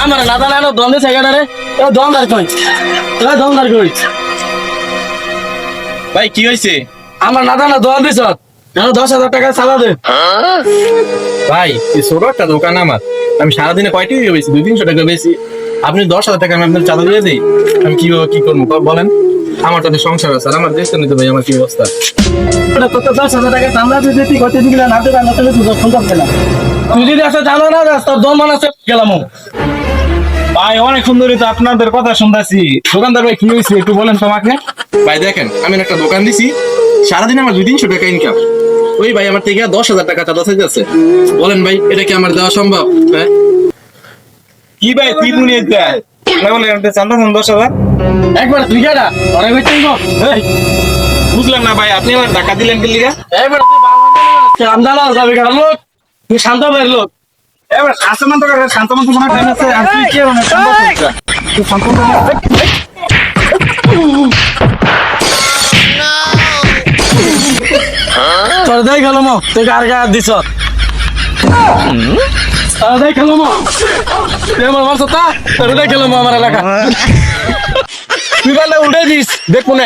আমার নাদা নানো দন্দে সেকেন্ডারে দমদার কই দমদার কই ভাই কি হয়েছে? আমার নাদা না দোয়া দিছ 10,000 টাকা চালা দে। ভাই এই ছোট একটা দোকান আমার, আমি সারাদিনে কয়টি বেশি 200-300 টাকা বেশি, আপনি 10,000 টাকা আমি আপনার চাঁদা দিয়ে দিই, আমি কিভাবে কি করবো বলেন? আমার তাদের সংসার আছে আর আমার দেখতে নিতে ভাই আমার কি অবস্থা। কত 10,000 টাকা চান্দা দিয়ে তুই কত দিবি না দেবে না তুই ফোন করতে না, তুই যদি আসে জানো না তোর দম আছে গেলাম। ভাই অনেক সুন্দরী তো আপনাদের কথা শুনতেছি, দোকানদার ভাই কি হয়েছে একটু বলেন তো আমাকে। ভাই দেখেন আমি একটা দোকান দিছি, সারাদিন আমার 200-300 টাকা ইনকাম, ওই ভাই আমার থেকে 10,000 টাকা চাঁদা চাইতেছে, বলেন ভাই এটা কি আমার দেওয়া সম্ভব? হ্যাঁ কি ভাই তুই মনে দেয় বলে চান্দা 10,000 একবার তুই গেলা অনেক হইতে এই বুঝলাম না ভাই, আপনি আমার টাকা দিলেন কি লিগা? এবার তুই চান্দা যাবে গেল তুই শান্ত বের লোক এবার আসমান তো শান্তমান তো টাইম আছে আর তুই কি মানে তুই শান্তমান তোর দেই গেল মো তুই কার গায়ে দিছ তোর দেই গেল মো তুই আমার মারছ তা তোর দেই গেল মো আমার এলাকা তুই বলে উঠে দিস দেখুন